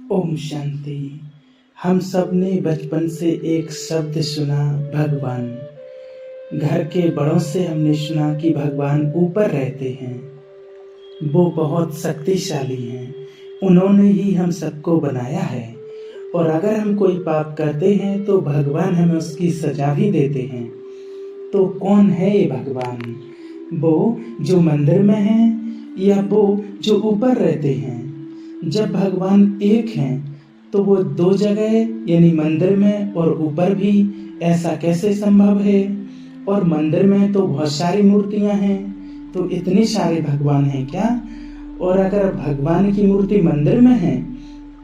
ओम शांति। हम सब ने बचपन से एक शब्द सुना, भगवान। घर के बड़ों से हमने सुना कि भगवान ऊपर रहते हैं, वो बहुत शक्तिशाली हैं, उन्होंने ही हम सबको बनाया है। और अगर हम कोई पाप करते हैं तो भगवान हमें उसकी सजा भी देते हैं। तो कौन है ये भगवान? वो जो मंदिर में हैं या वो जो ऊपर रहते हैं? जब भगवान एक हैं तो वो दो जगह यानी मंदिर में और ऊपर भी, ऐसा कैसे संभव है? और मंदिर में तो बहुत सारी मूर्तियां हैं, तो इतने सारे भगवान हैं क्या? और अगर भगवान की मूर्ति मंदिर में है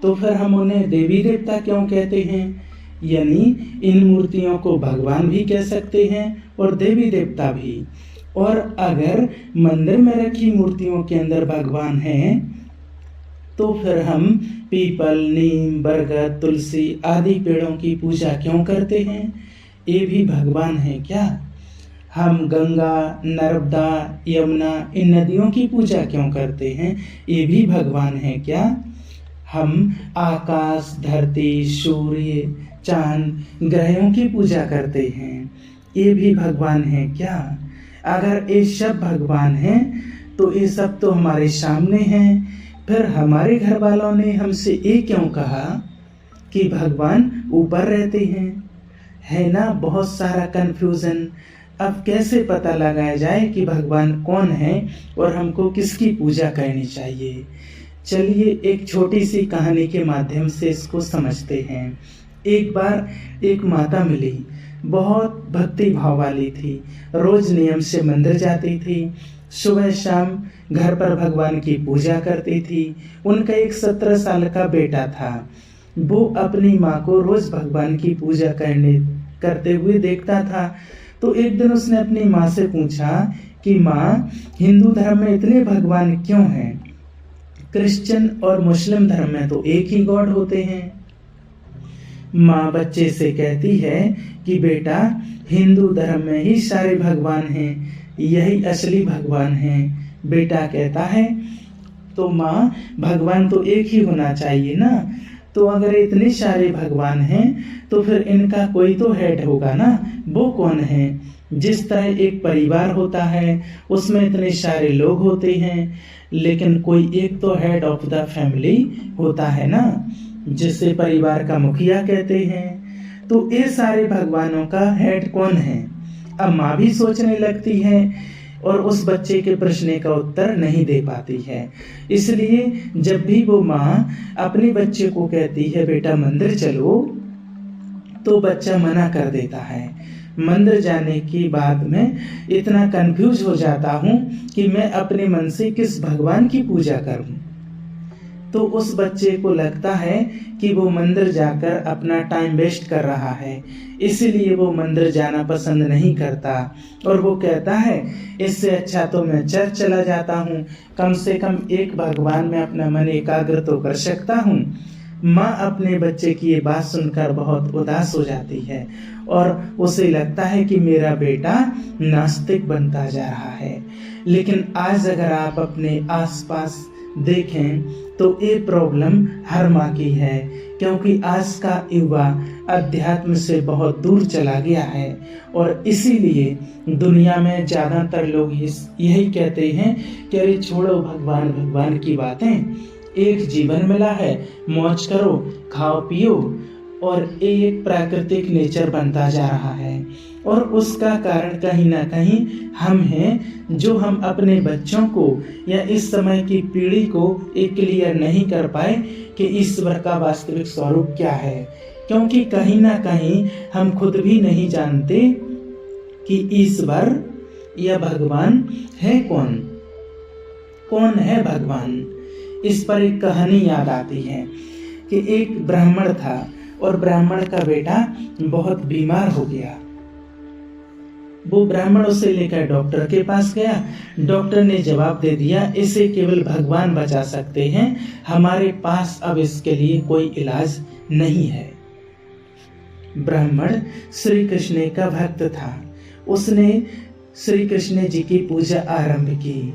तो फिर हम उन्हें देवी देवता क्यों कहते हैं? यानी इन मूर्तियों को भगवान भी कह सकते हैं और देवी देवता भी। और अगर मंदिर में रखी मूर्तियों के अंदर भगवान हैं तो फिर हम पीपल, नीम, बरगद, तुलसी आदि पेड़ों की पूजा क्यों करते हैं? ये भी भगवान है क्या? हम गंगा, नर्मदा, यमुना इन नदियों की पूजा क्यों करते हैं? ये भी भगवान है क्या? हम आकाश, धरती, सूर्य, चांद, ग्रहों की पूजा करते हैं, ये भी भगवान है क्या? अगर ये सब भगवान हैं तो ये सब तो हमारे सामने हैं, फिर हमारे घर वालों ने हमसे ये क्यों कहा कि भगवान ऊपर रहते हैं? है ना बहुत सारा कंफ्यूजन। अब कैसे पता लगाया जाए कि भगवान कौन है और हमको किसकी पूजा करनी चाहिए? चलिए एक छोटी सी कहानी के माध्यम से इसको समझते हैं। एक बार एक माता मिली, बहुत भक्ति भाव वाली थी, रोज नियम से मंदिर जाती थी, सुबह शाम घर पर भगवान की पूजा करती थी। उनका एक 17 साल का बेटा था। वो अपनी माँ को रोज भगवान की पूजा करते हुए देखता था। तो एक दिन उसने अपनी माँ से पूछा कि माँ, हिंदू धर्म में इतने भगवान क्यों हैं? क्रिश्चियन और मुस्लिम धर्म में तो एक ही गॉड होते हैं। माँ बच्चे से कहती है कि बेटा, हिंदू धर्म में ही सारे भगवान हैं, यही असली भगवान हैं। बेटा कहता है तो माँ, भगवान तो एक ही होना चाहिए ना। तो अगर इतने सारे भगवान हैं तो फिर इनका कोई तो हेड होगा ना। वो कौन है? जिस तरह एक परिवार होता है उसमें इतने सारे लोग होते हैं, लेकिन कोई एक तो हेड ऑफ द फैमिली होता है ना, जिसे परिवार का मुखिया कहते हैं। तो ये सारे भगवानों का हेड कौन है? अब माँ भी सोचने लगती है और उस बच्चे के प्रश्न का उत्तर नहीं दे पाती है। इसलिए जब भी वो माँ अपने बच्चे को कहती है बेटा मंदिर चलो, तो बच्चा मना कर देता है। मंदिर जाने के बाद में इतना कंफ्यूज हो जाता हूँ कि मैं अपने मन से किस भगवान की पूजा करूँ। तो उस बच्चे को लगता है कि वो मंदिर जाकर अपना टाइम वेस्ट कर रहा है, इसलिए वो मंदिर जाना पसंद नहीं करता। और वो कहता है इससे अच्छा तो मैं चर्च चला जाता हूँ, कम से कम एक भगवान में अपना मन एकाग्र तो कर सकता हूँ। माँ अपने बच्चे की ये बात सुनकर बहुत उदास हो जाती है और उसे लगता है कि मेरा बेटा नास्तिक बनता जा रहा है। लेकिन आज अगर आप अपने आसपास देखें तो ये प्रॉब्लम हर माँ की है, क्योंकि आज का युवा अध्यात्म से बहुत दूर चला गया है। और इसीलिए दुनिया में ज़्यादातर लोग यही कहते हैं कि अरे छोड़ो भगवान भगवान की बातें, एक जीवन मिला है, मौज करो, खाओ पियो। और एक प्राकृतिक नेचर बनता जा रहा है और उसका कारण कहीं ना कहीं हम हैं, जो हम अपने बच्चों को या इस समय की पीढ़ी को एक क्लियर नहीं कर पाए कि ईश्वर का वास्तविक स्वरूप क्या है। क्योंकि कहीं ना कहीं हम खुद भी नहीं जानते कि ईश्वर या भगवान है कौन। कौन है भगवान? इस पर एक कहानी याद आती है कि एक ब्राह्मण था और ब्राह्मण का बेटा बहुत बीमार हो गया। वो ब्राह्मण उसे लेकर डॉक्टर के पास गया। डॉक्टर ने जवाब दे दिया, इसे केवल भगवान बचा सकते हैं, हमारे पास अब इसके लिए कोई इलाज नहीं है। ब्राह्मण श्री कृष्ण का भक्त था। उसने श्री कृष्ण जी की पूजा आरंभ की।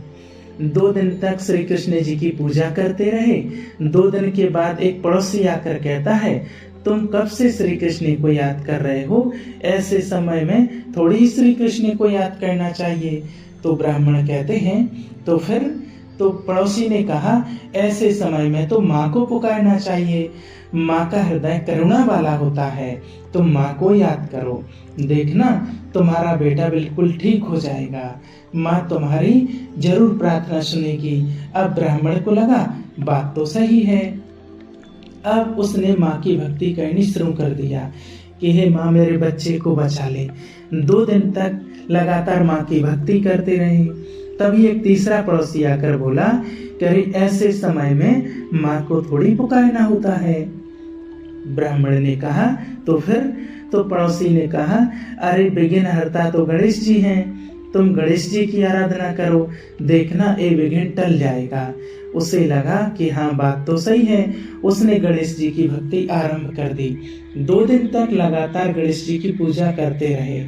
2 दिन तक श्री कृष्ण जी की पूजा करते रहे। 2 दिन के बाद एक पड़ोसी आकर कहता है, तुम कब से श्री कृष्ण को याद कर रहे हो? ऐसे समय में थोड़ी ही श्री कृष्ण को याद करना चाहिए। तो ब्राह्मण कहते हैं, तो फिर? तो पड़ोसी ने कहा, ऐसे समय में तो माँ को पुकारना चाहिए। माँ का हृदय करुणा वाला होता है, तुम माँ को याद करो, देखना तुम्हारा बेटा बिल्कुल ठीक हो जाएगा। माँ तुम्हारी जरूर प्रार्थना सुनेगी। अब ब्राह्मण को लगा बात तो सही है। अब उसने माँ की भक्ति करनी शुरू कर दिया कि हे माँ, मेरे बच्चे को बचा ले। 2 दिन तक लगातार माँ की भक्ति करते रहे। तभी एक तीसरा पड़ोसी आकर बोला कि ऐसे समय में माँ को थोड़ी पुकारना होता है। ब्राह्मण ने कहा, तो फिर? तो पड़ोसी ने कहा, अरे विघ्नहर्ता तो गणेश जी हैं, तुम गणेश जी की आराधना करो, देखना ये विघ्न टल जाएगा। उसे लगा कि हाँ, बात तो सही है। उसने गणेश जी की भक्ति आरंभ कर दी। 2 दिन तक लगातार गणेश जी की पूजा करते रहे।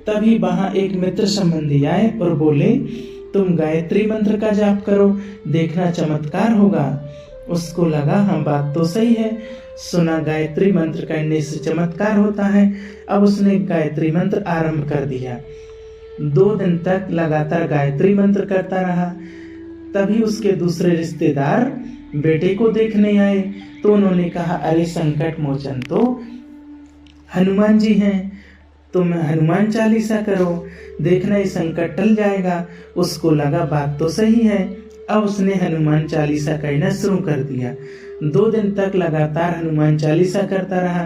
तभी वहां एक मित्र संबंधी आए और बोले, तुम गायत्री मंत्र का जाप करो, देखना चमत्कार होगा। उसको लगा हाँ, बात तो सही है, सुना गायत्री मंत्र करने से चमत्कार होता है। अब उसने गायत्री मंत्र आरंभ कर दिया। 2 दिन तक लगातार गायत्री मंत्र करता रहा। तभी उसके दूसरे रिश्तेदार बेटे को देखने आए। तो उन्होंने कहा, अरे संकट मोचन तो हनुमान जी हैं, तुम हनुमान चालीसा करो, देखना ये संकट टल जाएगा। उसको लगा बात तो सही है। अब उसने हनुमान चालीसा कहना शुरू कर दिया। 2 दिन तक लगातार हनुमान चालीसा करता रहा।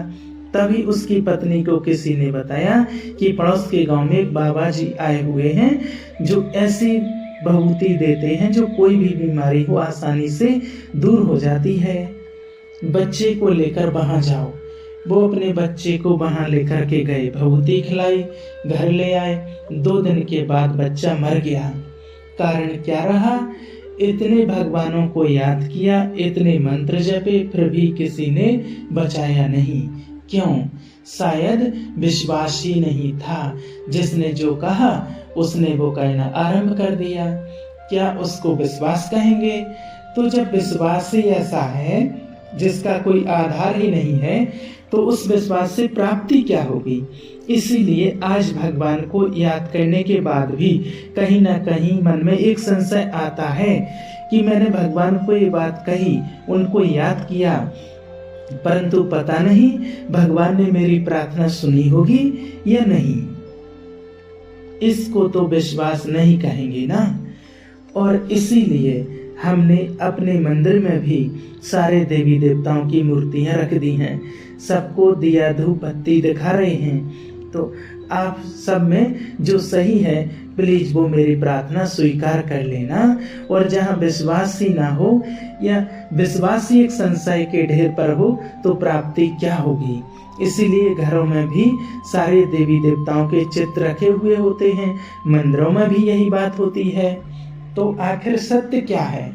तभी उसकी पत्नी को किसी ने बताया कि पड़ोस के गांव में एक बाबा जी आए हुए हैं जो ऐसी भभूति देते हैं जो कोई भी बीमारी हो आसानी से दूर हो जाती है। बच्चे को लेकर वहां जाओ। वो अपने बच्चे को वहां लेकर के गए, भभूति खिलाई, घर ले आए। 2 दिन के बाद बच्चा मर गया। कारण क्या रहा? इतने भगवानों को याद किया, इतने मंत्र जपे, फिर भी किसी ने बचाया नहीं। क्यों? शायद विश्वास ही नहीं था। जिसने जो कहा उसने वो कहना आरंभ कर दिया। क्या उसको विश्वास कहेंगे? तो जब विश्वास ही ऐसा है जिसका कोई आधार ही नहीं है, तो उस विश्वास से प्राप्ति क्या होगी? इसीलिए आज भगवान को याद करने के बाद भी कहीं ना कहीं मन में एक संशय आता है कि मैंने भगवान को ये बात कही, उनको याद किया, परंतु पता नहीं भगवान ने मेरी प्रार्थना सुनी होगी या नहीं। इसको तो विश्वास नहीं कहेंगे ना। और इसीलिए हमने अपने मंदिर में भी सारे देवी देवताओं की मूर्तियां रख दी हैं, सबको दिया धूप बत्ती दिखा रहे हैं। तो आप सब में जो सही है प्लीज वो मेरी प्रार्थना स्वीकार कर लेना। और जहाँ विश्वास ही ना हो या विश्वास ही एक संशय के ढेर पर हो तो प्राप्ति क्या होगी? इसीलिए घरों में भी सारे देवी देवताओं के चित्र रखे हुए होते हैं, मंदिरों में भी यही बात होती है। तो आखिर सत्य क्या है?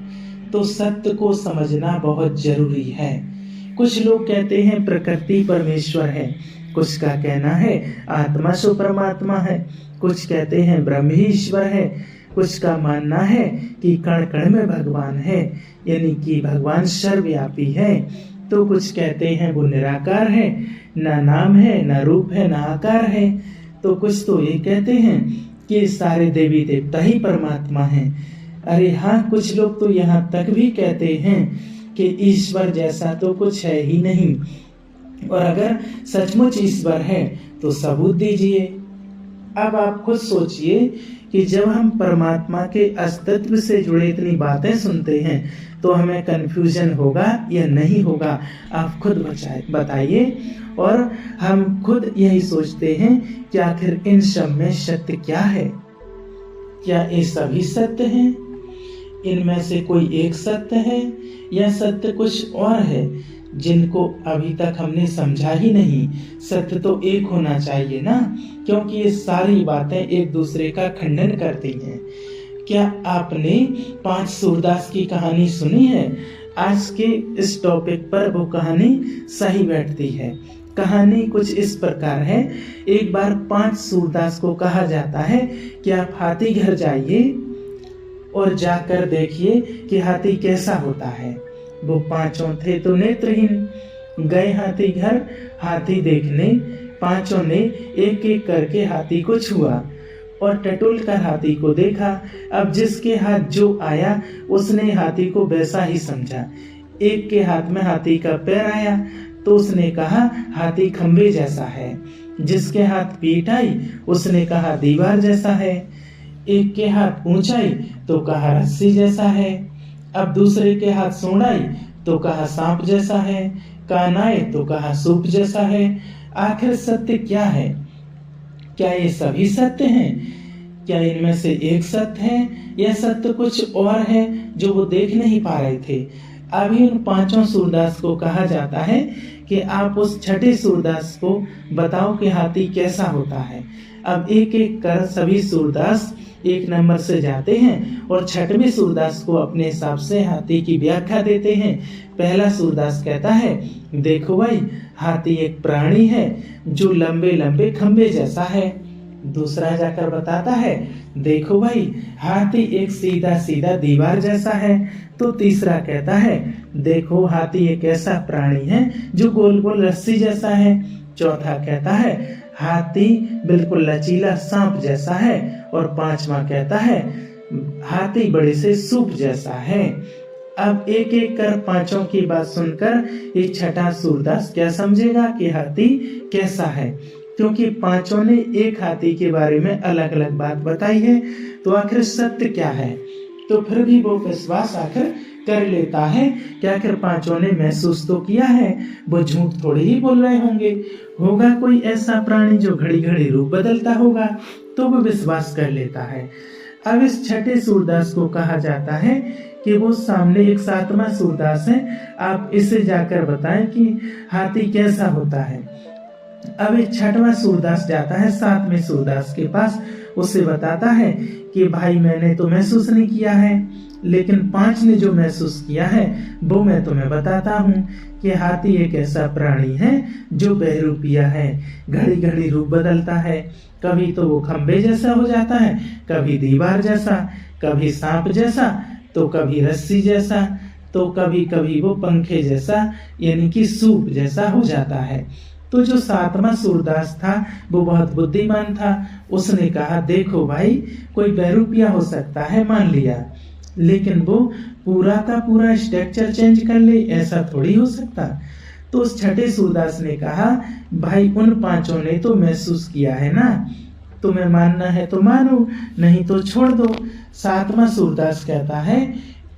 तो सत्य को समझना बहुत जरूरी है। कुछ लोग कहते हैं प्रकृति परमेश्वर है, कुछ का कहना है आत्मा सो परमात्मा है, कुछ कहते हैं ब्रह्म ही ईश्वर है, कुछ का मानना है कि कण कण में भगवान है, यानी कि भगवान सर्वव्यापी है। तो कुछ कहते हैं वो निराकार है, ना नाम है, ना रूप है, ना आकार है। तो कुछ तो ये कहते हैं कि सारे देवी देवता ही परमात्मा हैं। अरे हाँ, कुछ लोग तो यहाँ तक भी कहते हैं कि ईश्वर जैसा तो कुछ है ही नहीं, और अगर सचमुच ईश्वर है तो सबूत दीजिए। अब आप खुद सोचिए कि जब हम परमात्मा के अस्तित्व से जुड़े इतनी बातें सुनते हैं तो हमें कंफ्यूजन होगा या नहीं होगा? आप खुद बताइए। और हम खुद यही सोचते हैं कि आखिर इन सब में सत्य क्या है? क्या ये सभी सत्य हैं? इनमें से कोई एक सत्य है या सत्य कुछ और है जिनको अभी तक हमने समझा ही नहीं? सत्य तो एक होना चाहिए ना, क्योंकि ये सारी बातें एक दूसरे का खंडन करती हैं। क्या आपने 5 सूरदास की कहानी सुनी है? आज के इस टॉपिक पर वो कहानी सही बैठती है। कहानी कुछ इस प्रकार है। एक बार 5 सूरदास को कहा जाता है कि आप हाथी घर जाइए, और जाकर देखिए कि हाथी कैसा होता है। वो पांचों थे तो नेत्रहीन। गए हाथी घर हाथी देखने, पांचों ने एक एक करके हाथी को छुआ और टटोल कर हाथी को देखा। अब जिसके हाथ जो आया उसने हाथी को वैसा ही समझा। एक के हाथ में हाथी का पैर आया तो उसने कहा हाथी खंबे जैसा है। जिसके हाथ पीठ आई उसने कहा दीवार जैसा है। एक के हाथ पूंछ आई तो कहा रस्सी जैसा है। अब दूसरे के हाथ सूंड आई तो कहा सांप जैसा है। कान आए तो कहा सूप जैसा है। आखिर सत्य क्या है? क्या ये सभी सत्य हैं? क्या इनमें से एक सत्य है या सत्य कुछ और है जो वो देख नहीं पा रहे थे? अभी उन पांचों सूरदास को कहा जाता है कि आप उस छठे सूरदास को बताओ कि हाथी कैसा होता है। अब एक एक कर सभी सूरदास एक नंबर से जाते हैं और छठवें सूरदास को अपने हिसाब से हाथी की व्याख्या देते हैं। पहला सूरदास कहता है देखो भाई हाथी एक प्राणी है जो लंबे लंबे खंबे जैसा है। दूसरा जाकर बताता है देखो भाई हाथी एक सीधा सीधा दीवार जैसा है। तो तीसरा कहता है देखो हाथी एक ऐसा प्राणी है जो गोल गोल रस्सी जैसा है। चौथा कहता है हाथी बिल्कुल लचीला सांप जैसा है। और पांचवा कहता है हाथी बड़े से सूप जैसा है। अब एक एक कर पांचों की बात सुनकर ये छठा सूरदास क्या समझेगा कि हाथी कैसा है, क्योंकि पांचों ने एक हाथी के बारे में अलग अलग बात बताई है। तो आखिर सत्य क्या है? तो फिर भी वो विश्वास आखिर कर लेता है कि आखिर पांचों ने महसूस तो किया है, वो झूठ थोड़ी ही बोल रहे होंगे। होगा कोई ऐसा प्राणी जो घड़ी घड़ी रूप बदलता होगा, तो वो विश्वास कर लेता है। अब इस छठे सूरदास को कहा जाता है कि वो सामने एक सातवां सूरदास है, आप इसे जाकर बताएं कि हाथी कैसा होता है। अब एक छठवां सूरदास जाता है सातवें सूरदास के पास, उसे बताता है कि भाई मैंने तो महसूस नहीं किया है, लेकिन पांच ने जो महसूस किया है वो मैं तुम्हें बताता हूँ कि हाथी एक ऐसा प्राणी है जो बहरूपिया है, घड़ी घड़ी रूप बदलता है। कभी तो वो खंबे जैसा हो जाता है, कभी दीवार जैसा, कभी सांप जैसा, तो कभी रस्सी जैसा, तो कभी कभी वो पंखे जैसा यानी कि सूप जैसा हो जाता है। तो जो सातवां सूरदास था वो बहुत बुद्धिमान था। उसने कहा देखो भाई कोई बहरूपिया हो सकता है, मान लिया, लेकिन वो पूरा का पूरा स्ट्रक्चर चेंज कर ले ऐसा थोड़ी हो सकता। तो उस छठे सूरदास ने कहा भाई उन पांचों ने तो महसूस किया है ना, तुम्हें मानना है तो मानो, नहीं तो छोड़ दो। सातवां सूरदास कहता है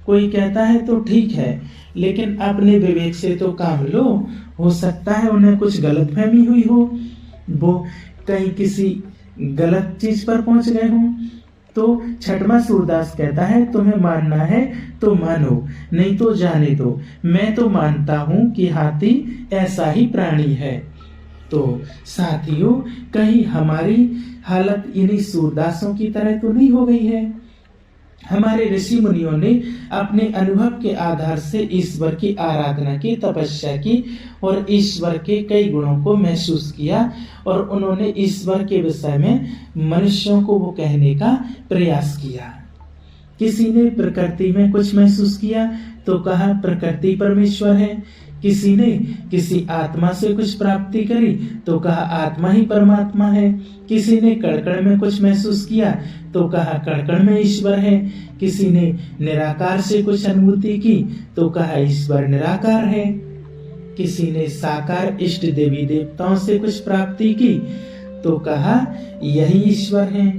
कोई कहता है तो ठीक है, लेकिन अपने विवेक से तो काम लो, हो सकता है उन्हें कुछ गलतफहमी हुई हो, वो कहीं किसी गलत चीज पर पहुंच गए हों। तो छठवां सूरदास कहता है तुम्हें मानना है तो मानो, नहीं तो जाने दो, मैं तो मानता हूं कि हाथी ऐसा ही प्राणी है। तो साथियों कहीं हमारी हालत इन्हीं सूरदासों की तरह तो नहीं हो गई है? हमारे ऋषि मुनियों ने अपने अनुभव के आधार से ईश्वर की आराधना की, तपस्या की और ईश्वर के कई गुणों को महसूस किया, और उन्होंने ईश्वर के विषय में मनुष्यों को वो कहने का प्रयास किया। किसी ने प्रकृति में कुछ महसूस किया तो कहा प्रकृति परमेश्वर है, किसी ने किसी आत्मा से कुछ प्राप्ति करी तो कहा आत्मा ही परमात्मा है, किसी ने कड़कड़ में कुछ महसूस किया तो कहा कड़कड़ में ईश्वर है, किसी ने निराकार से कुछ अनुभूति की तो कहा ईश्वर निराकार है, किसी ने साकार इष्ट देवी देवताओं से कुछ प्राप्ति की तो कहा यही ईश्वर है।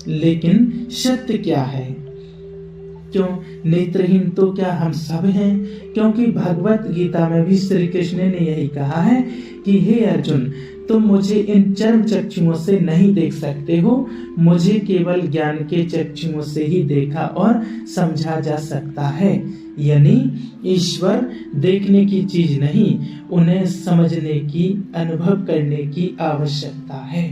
लेकिन सत्य क्या है? क्यों नेत्रहीन तो क्या हम सब हैं? क्योंकि भगवत गीता में भी श्री कृष्ण ने यही कहा है कि हे अर्जुन, तुम मुझे इन चर्म चक्षुओं से नहीं देख सकते हो, मुझे केवल ज्ञान के चक्षुओं से ही देखा और समझा जा सकता है। यानी ईश्वर देखने की चीज नहीं, उन्हें समझने की, अनुभव करने की आवश्यकता है,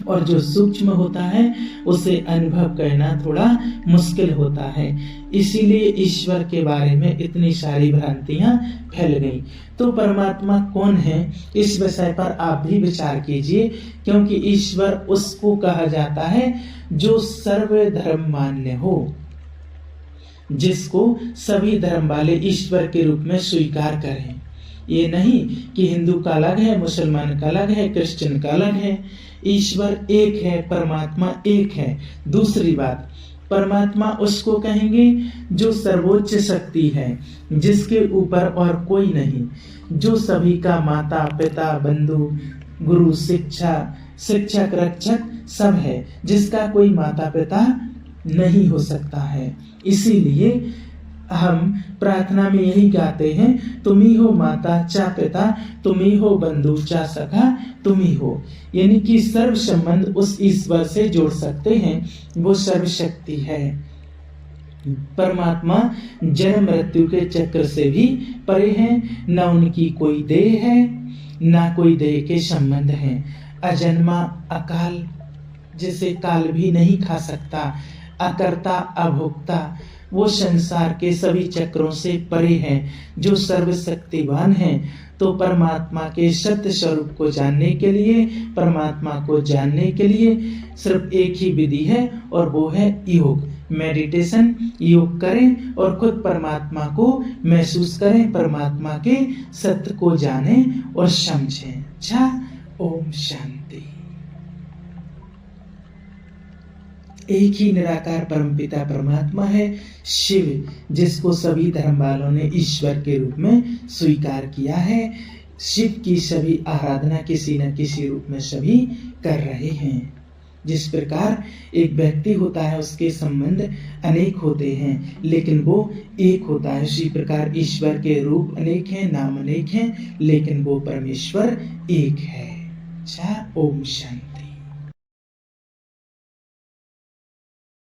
और जो सूक्ष्म होता है उसे अनुभव करना थोड़ा मुश्किल होता है। इसीलिए ईश्वर के बारे में इतनी सारी भ्रांतियां फैल गई। तो परमात्मा कौन है, इस विषय पर आप भी विचार कीजिए, क्योंकि ईश्वर उसको कहा जाता है जो सर्वधर्म मान्य हो। जिसको सभी धर्म वाले ईश्वर के रूप में स्वीकार करें। ये नहीं कि हिंदू का अलग है, मुसलमान का अलग है, क्रिश्चियन का अलग है। ईश्वर एक है, परमात्मा एक है। दूसरी बात, परमात्मा उसको कहेंगे जो सर्वोच्च शक्ति है, जिसके ऊपर और कोई नहीं, जो सभी का माता पिता बंधु गुरु शिक्षक रक्षक सब है, जिसका कोई माता पिता नहीं हो सकता है। इसीलिए हम प्रार्थना में यही गाते हैं, तुम ही हो माता चा पिता, तुम ही हो बंधु चा सखा, तुम ही हो। यानी कि सर्व संबंध उस ईश्वर से जोड़ सकते हैं, वो सर्वशक्ति है। परमात्मा जन्म मृत्यु के चक्र से भी परे हैं, न उनकी कोई देह है, ना कोई देह के संबंध हैं। अजन्मा अकाल, जिसे काल भी नहीं खा सकता, अकर्ता अभोक्ता, वो संसार के सभी चक्रों से परे हैं, जो सर्वशक्तिवान हैं। तो परमात्मा के सत्य स्वरूप को जानने के लिए, परमात्मा को जानने के लिए सिर्फ एक ही विधि है, और वो है योग, मेडिटेशन। योग करें और खुद परमात्मा को महसूस करें, परमात्मा के सत्य को जानें और समझें। अच्छा, ओम शांति। एक ही निराकार परमपिता परमात्मा है शिव, जिसको सभी धर्म वालों ने ईश्वर के रूप में स्वीकार किया है। शिव की सभी आराधना किसी न किसी रूप में सभी कर रहे हैं। जिस प्रकार एक व्यक्ति होता है, उसके संबंध अनेक होते हैं, लेकिन वो एक होता है। उसी प्रकार ईश्वर के रूप अनेक हैं, नाम अनेक हैं, लेकिन वो परमेश्वर एक है। अच्छा, ओम शांति।